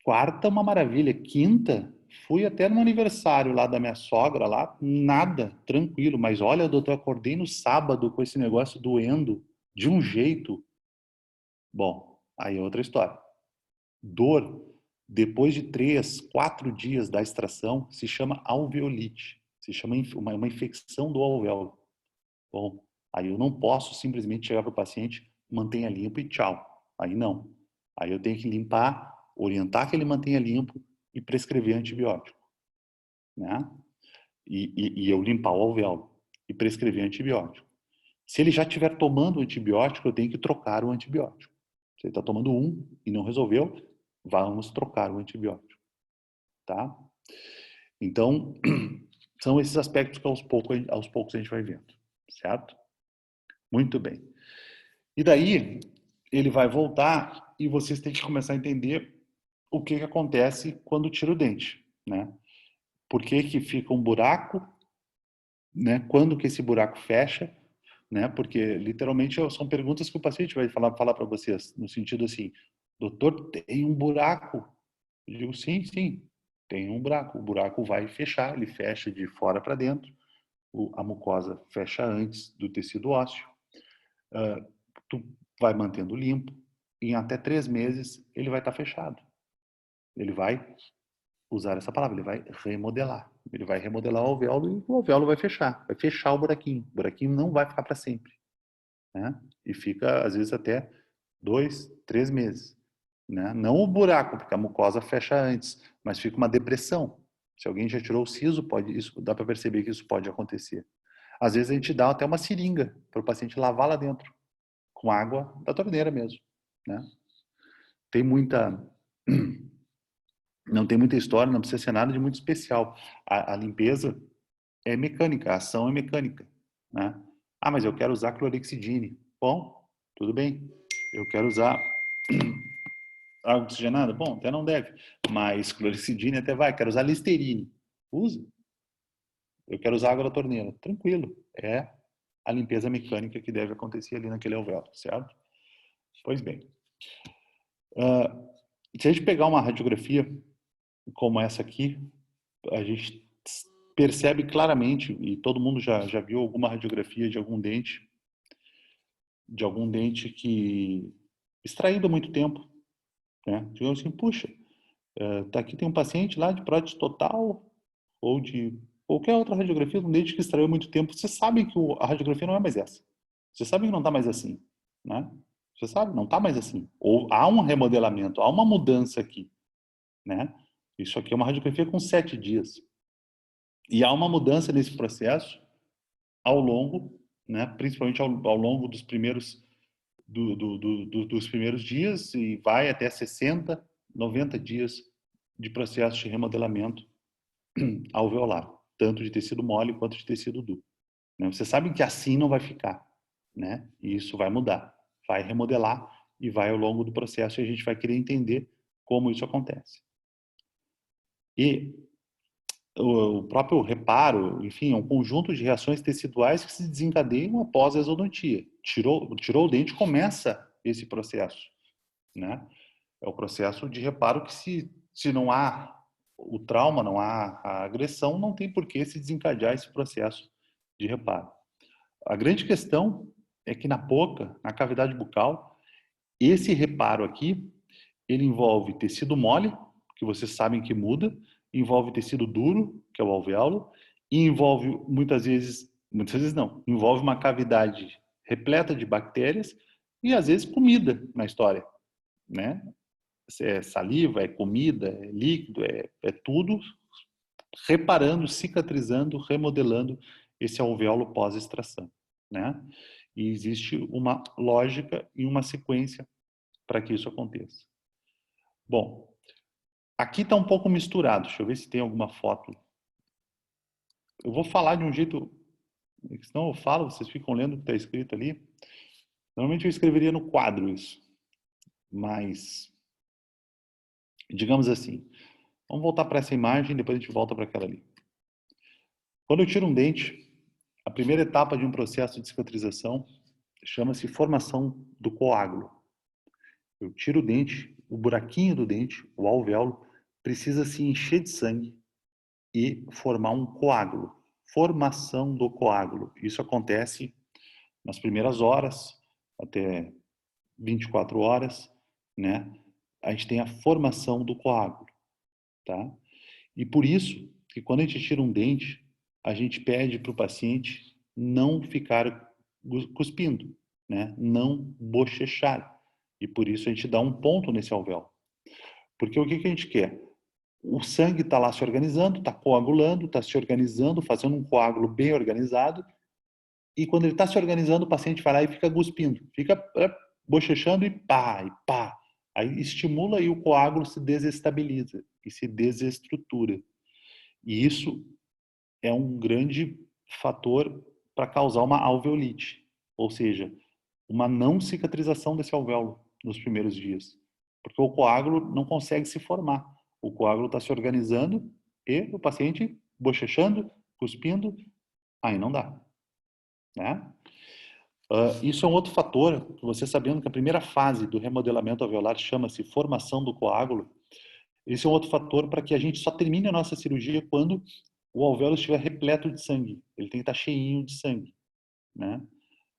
quarta uma maravilha, quinta fui até no aniversário lá da minha sogra lá, nada, tranquilo, mas olha, doutor, acordei no sábado com esse negócio doendo de um jeito. Bom, aí é outra história. Dor, depois de 3, 4 dias da extração, se chama alveolite, se chama uma infecção do alvéolo. Bom, aí eu não posso simplesmente chegar para o paciente, mantenha limpo e tchau. Aí não. Aí eu tenho que limpar, orientar que ele mantenha limpo e prescrever antibiótico, né? E eu limpar o alvéolo e prescrever antibiótico. Se ele já estiver tomando antibiótico, eu tenho que trocar o antibiótico. Se ele está tomando um e não resolveu, vamos trocar o antibiótico, tá? Então, são esses aspectos que aos poucos a gente vai vendo, certo? Muito bem. E daí, ele vai voltar e vocês têm que começar a entender o que acontece quando tira o dente, né? Por que que fica um buraco, né? Quando que esse buraco fecha, né? Porque literalmente são perguntas que o paciente vai falar para vocês, no sentido assim, doutor, tem um buraco? Eu digo, sim, sim, tem um buraco. O buraco vai fechar, ele fecha de fora para dentro, a mucosa fecha antes do tecido ósseo, tu vai mantendo limpo, em até 3 meses ele vai estar fechado. Ele vai usar essa palavra, ele vai remodelar. Ele vai remodelar o alvéolo e o alvéolo vai fechar o buraquinho. O buraquinho não vai ficar para sempre, né? E fica, às vezes, até 2, 3 meses. Né? Não o buraco, porque a mucosa fecha antes, mas fica uma depressão. Se alguém já tirou o siso, isso, dá para perceber que isso pode acontecer. Às vezes a gente dá até uma seringa para o paciente lavar lá dentro, com água da torneira mesmo. Né? Tem muita... Não tem muita história, não precisa ser nada de muito especial. A limpeza é mecânica, a ação é mecânica. Né? Ah, mas eu quero usar clorexidine. Bom, tudo bem. Eu quero usar água oxigenada? Bom, até não deve. Mas clorexidine até vai. Quero usar Listerine. Use. Eu quero usar água da torneira. Tranquilo. É a limpeza mecânica que deve acontecer ali naquele alvéolo, certo? Pois bem. Se a gente pegar uma radiografia como essa aqui, a gente percebe claramente, e todo mundo já viu alguma radiografia de algum dente que extraído há muito tempo, né? Digamos assim, puxa, tá aqui tem um paciente lá de prótese total ou de qualquer outra radiografia de um dente que extraiu há muito tempo. Você sabe que a radiografia não é mais essa. Você sabe que não está mais assim, né? Você sabe, não está mais assim. Ou há um remodelamento, há uma mudança aqui, né? Isso aqui é uma radiografia com 7 dias. E há uma mudança nesse processo ao longo, né? Principalmente ao longo dos primeiros dos primeiros dias e vai até 60, 90 dias de processo de remodelamento alveolar, tanto de tecido mole quanto de tecido duro. Né? Você sabe que assim não vai ficar, né? E isso vai mudar, vai remodelar e vai ao longo do processo e a gente vai querer entender como isso acontece. E o próprio reparo, enfim, é um conjunto de reações teciduais que se desencadeiam após a exodontia. Tirou o dente, começa esse processo, né? É o processo de reparo que se não há o trauma, não há a agressão, não tem por que se desencadear esse processo de reparo. A grande questão é que na boca, na cavidade bucal, esse reparo aqui, ele envolve tecido mole, que vocês sabem que muda, envolve tecido duro, que é o alvéolo, e envolve muitas vezes não, envolve uma cavidade repleta de bactérias e às vezes comida na história, né? É saliva, é comida, é líquido, é tudo reparando, cicatrizando, remodelando esse alvéolo pós-extração, né? E existe uma lógica e uma sequência para que isso aconteça. Bom, aqui está um pouco misturado. Deixa eu ver se tem alguma foto. Eu vou falar de um jeito, senão eu falo, vocês ficam lendo o que está escrito ali. Normalmente eu escreveria no quadro isso, mas digamos assim. Vamos voltar para essa imagem, depois a gente volta para aquela ali. Quando eu tiro um dente, a primeira etapa de um processo de cicatrização chama-se formação do coágulo. Eu tiro o dente, o buraquinho do dente, o alvéolo, precisa se encher de sangue e formar um coágulo. Formação do coágulo. Isso acontece nas primeiras horas, até 24 horas, né? A gente tem a formação do coágulo, tá? E por isso que quando a gente tira um dente, a gente pede para o paciente não ficar cuspindo, né? Não bochechar. E por isso a gente dá um ponto nesse alvéolo. Porque o que a gente quer? O sangue está lá se organizando, está coagulando, está se organizando, fazendo um coágulo bem organizado. E quando ele está se organizando, o paciente vai lá e fica cuspindo, fica bochechando e pá, e pá. Aí estimula e o coágulo se desestabiliza e se desestrutura. E isso é um grande fator para causar uma alveolite, ou seja, uma não cicatrização desse alvéolo nos primeiros dias, porque o coágulo não consegue se formar. O coágulo está se organizando e o paciente bochechando, cuspindo, aí não dá, né? Isso é um outro fator, você sabendo que a primeira fase do remodelamento alveolar chama-se formação do coágulo, esse é um outro fator para que a gente só termine a nossa cirurgia quando o alvéolo estiver repleto de sangue. Ele tem que estar cheinho de sangue, né?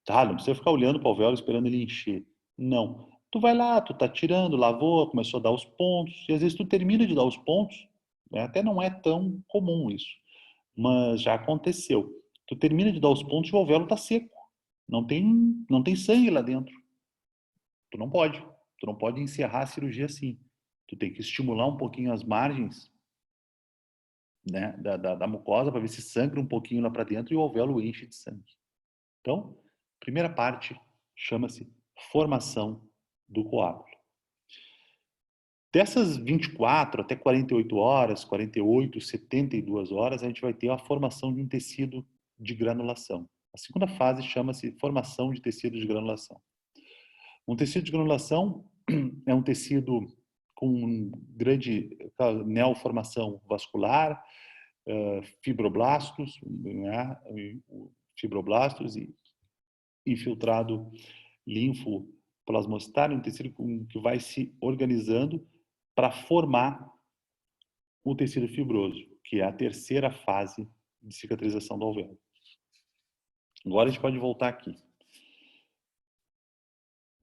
Tá, não precisa ficar olhando para o alvéolo esperando ele encher. Não. Tu vai lá, tu tá tirando, lavou, começou a dar os pontos, e às vezes tu termina de dar os pontos, né? Até não é tão comum isso, mas já aconteceu. Tu termina de dar os pontos e o alvéolo tá seco. Não tem sangue lá dentro. Tu não pode. Tu não pode encerrar a cirurgia assim. Tu tem que estimular um pouquinho as margens, né, da mucosa para ver se sangra um pouquinho lá para dentro e o alvéolo enche de sangue. Então, primeira parte chama-se formação do coágulo. Dessas 24 até 48 horas, 48, 72 horas, a gente vai ter a formação de um tecido de granulação. A segunda fase chama-se formação de tecido de granulação. Um tecido de granulação é um tecido com grande neoformação vascular, fibroblastos, né? Fibroblastos e infiltrado linfoplasmocitário, um tecido que vai se organizando para formar o tecido fibroso, que é a terceira fase de cicatrização do alvéolo. Agora a gente pode voltar aqui.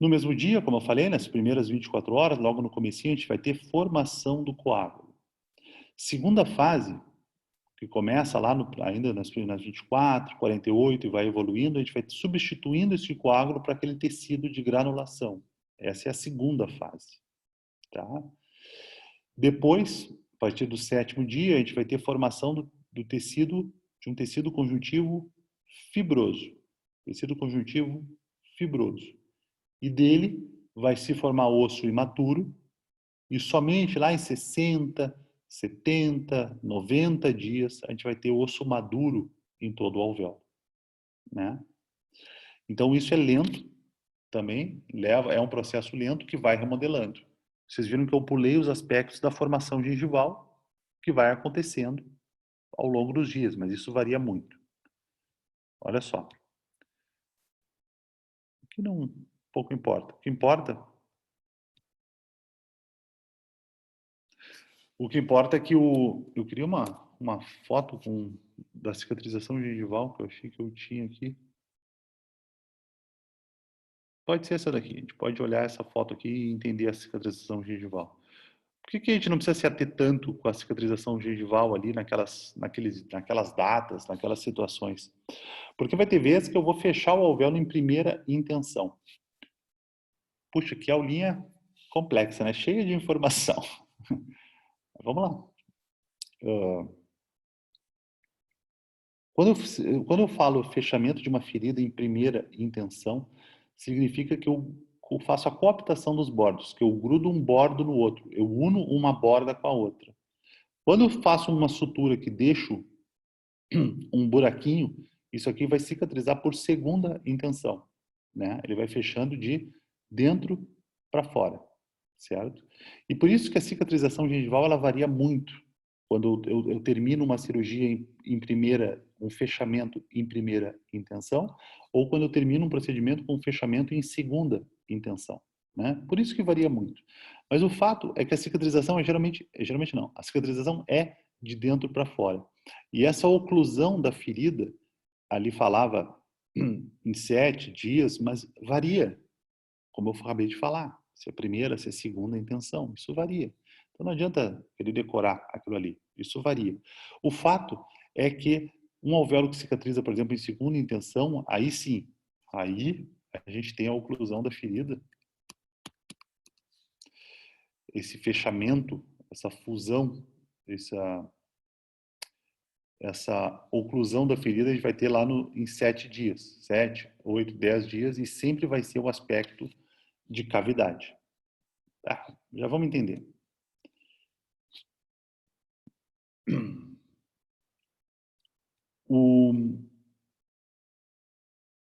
No mesmo dia, como eu falei, nas primeiras 24 horas, logo no comecinho, a gente vai ter formação do coágulo. Segunda fase, que começa lá ainda nas 24, 48 e vai evoluindo, a gente vai substituindo esse coágulo para aquele tecido de granulação. Essa é a segunda fase. Tá? Depois, a partir do sétimo dia, a gente vai ter formação do tecido, de um tecido conjuntivo fibroso. Tecido conjuntivo fibroso. E dele vai se formar osso imaturo, e somente lá em 60, 70, 90 dias, a gente vai ter osso maduro em todo o alvéolo, né? Então isso é lento também, é um processo lento que vai remodelando. Vocês viram que eu pulei os aspectos da formação gengival que vai acontecendo ao longo dos dias, mas isso varia muito. Olha só. O que não pouco importa. O que importa é que eu queria uma foto da cicatrização gengival que eu achei que eu tinha aqui. Pode ser essa daqui. A gente pode olhar essa foto aqui e entender a cicatrização gengival. Por que a gente não precisa se ater tanto com a cicatrização gengival ali naquelas datas, naquelas situações? Porque vai ter vezes que eu vou fechar o alvéolo em primeira intenção. Puxa, que aulinha complexa, né? Cheia de informação. Vamos lá. Quando eu falo fechamento de uma ferida em primeira intenção, significa que eu faço a coaptação dos bordos, que eu grudo um bordo no outro, eu uno uma borda com a outra. Quando eu faço uma sutura que deixo um buraquinho, isso aqui vai cicatrizar por segunda intenção, né? Ele vai fechando de dentro para fora, certo? E por isso que a cicatrização gengival ela varia muito. Quando eu termino uma cirurgia um fechamento em primeira intenção, ou quando eu termino um procedimento com um fechamento em segunda intenção, né? Por isso que varia muito. Mas o fato é que a cicatrização geralmente não, a cicatrização é de dentro para fora. E essa oclusão da ferida, ali falava em 7 dias, mas varia, como eu acabei de falar. Se é a primeira, se é a segunda intenção, isso varia. Então não adianta querer decorar aquilo ali, isso varia. O fato é que um alvéolo que cicatriza, por exemplo, em segunda intenção, aí sim, aí a gente tem a oclusão da ferida, esse fechamento, essa fusão, essa oclusão da ferida a gente vai ter lá em 7 dias, 7, 8, 10 dias, e sempre vai ser o aspecto de cavidade. Ah, já vamos entender.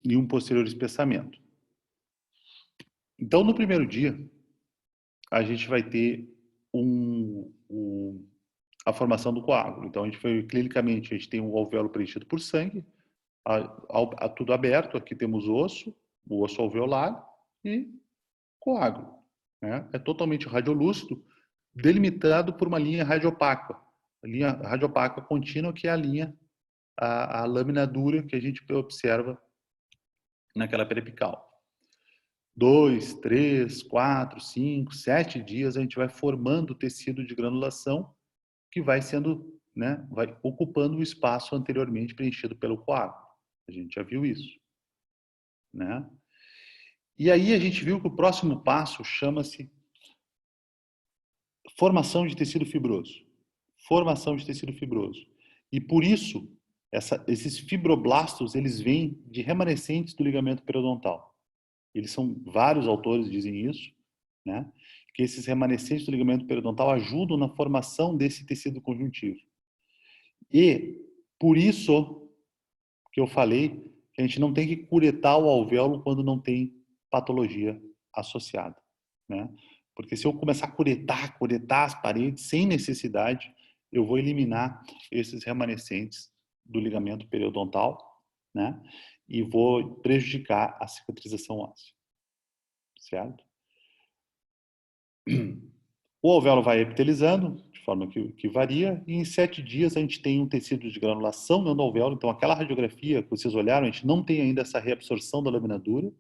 E um posterior espessamento. Então, no primeiro dia, a gente vai ter a formação do coágulo. Então, a gente foi clinicamente, a gente tem um alvéolo preenchido por sangue, tudo aberto. Aqui temos o osso alveolar e coágulo, né? É totalmente radiolúcido, delimitado por uma linha radiopaca. A linha radiopaca contínua, que é a linha, a lâmina dura que a gente observa naquela periapical. 2, 3, 4, 5, 7 dias a gente vai formando o tecido de granulação que vai sendo, né, vai ocupando o espaço anteriormente preenchido pelo coágulo. A gente já viu isso, né? E aí a gente viu que o próximo passo chama-se formação de tecido fibroso. Formação de tecido fibroso. E por isso, esses fibroblastos, eles vêm de remanescentes do ligamento periodontal. Eles são, vários autores dizem isso, né? Que esses remanescentes do ligamento periodontal ajudam na formação desse tecido conjuntivo. E por isso que eu falei que a gente não tem que curetar o alvéolo quando não tem patologia associada, né? Porque se eu começar a curetar as paredes sem necessidade, eu vou eliminar esses remanescentes do ligamento periodontal, né? E vou prejudicar a cicatrização óssea, certo? O alvéolo vai epitelizando, de forma que varia, e em 7 dias a gente tem um tecido de granulação dentro do alvéolo. Então, aquela radiografia que vocês olharam, a gente não tem ainda essa reabsorção da lâmina dura,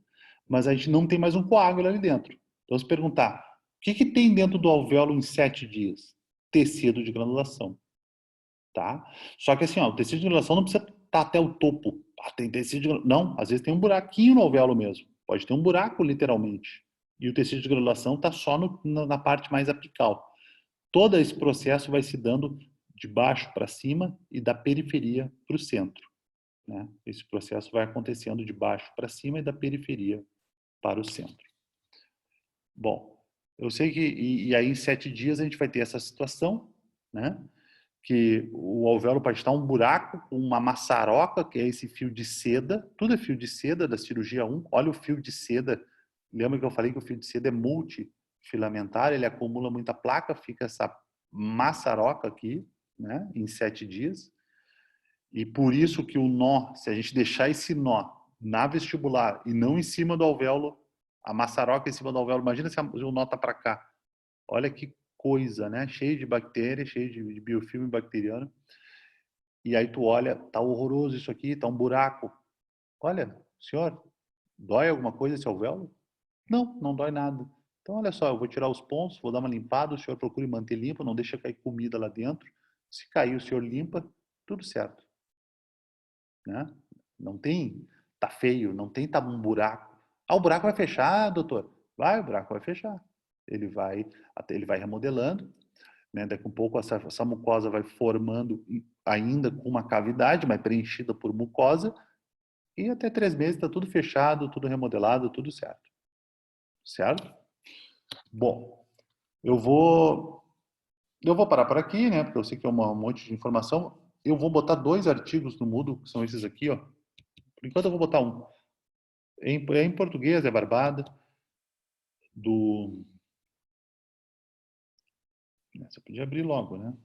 mas a gente não tem mais um coágulo ali dentro. Então, se perguntar, o que tem dentro do alvéolo em 7 dias? Tecido de granulação, tá? Só que assim, ó, o tecido de granulação não precisa estar até o topo. Ah, tem tecido de granulação. Não, às vezes tem um buraquinho no alvéolo mesmo. Pode ter um buraco, literalmente. E o tecido de granulação está só na parte mais apical. Todo esse processo vai se dando de baixo para cima e da periferia para o centro, né? Esse processo vai acontecendo de baixo para cima e da periferia para o centro. Bom, eu sei que e aí em 7 dias a gente vai ter essa situação, né? Que o alvéolo pode estar um buraco com uma maçaroca, que é esse fio de seda. Tudo é fio de seda da cirurgia 1. Olha o fio de seda. Lembra que eu falei que o fio de seda é multifilamentar, ele acumula muita placa, fica essa maçaroca aqui, né, em 7 dias. E por isso que o nó, se a gente deixar esse nó na vestibular e não em cima do alvéolo, a maçaroca em cima do alvéolo, imagina se o nó está para cá. Olha que coisa, né? Cheio de bactérias, cheio de biofilme bacteriano. E aí tu olha, tá horroroso isso aqui, tá um buraco. Olha, senhor, dói alguma coisa esse alvéolo? Não, não dói nada. Então, olha só, eu vou tirar os pontos, vou dar uma limpada, o senhor procure manter limpo, não deixa cair comida lá dentro. Se cair, o senhor limpa, tudo certo, né? Não tem, tá feio, não tem, tá um buraco. Ah, o buraco vai fechar, doutor? Vai, o buraco vai fechar. Ele vai remodelando, né? Daqui a pouco essa mucosa vai formando ainda com uma cavidade, mas preenchida por mucosa, e até 3 meses está tudo fechado, tudo remodelado, tudo certo. Certo? Bom, eu vou parar por aqui, né? Porque eu sei que é um monte de informação. Eu vou botar 2 artigos no Moodle, que são esses aqui, ó. Por enquanto eu vou botar um. Em português, é Barbada, do... Você podia abrir logo, né?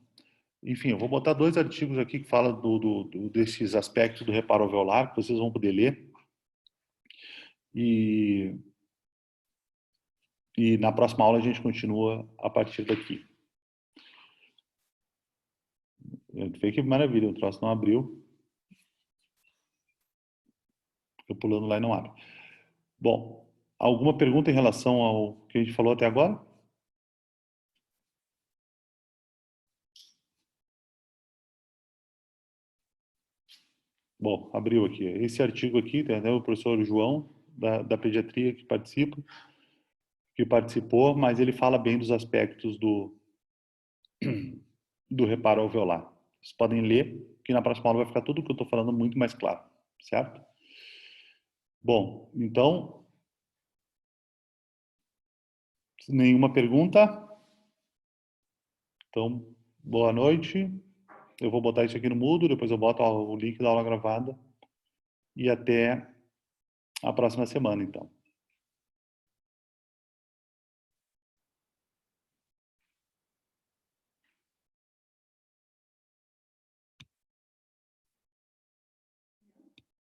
Enfim, eu vou botar 2 artigos aqui que falam desses aspectos do reparo alveolar, que vocês vão poder ler. E E na próxima aula a gente continua a partir daqui. Vê que maravilha, o troço não abriu. Fica pulando lá e não abre. Bom, alguma pergunta em relação ao que a gente falou até agora? Bom, abriu aqui. Esse artigo aqui, entendeu? O professor João, da pediatria, que participou, mas ele fala bem dos aspectos do reparo alveolar. Vocês podem ler, que na próxima aula vai ficar tudo o que eu estou falando muito mais claro, certo? Bom, então, nenhuma pergunta? Então, boa noite. Eu vou botar isso aqui no Moodle, depois eu boto o link da aula gravada. E até a próxima semana, então.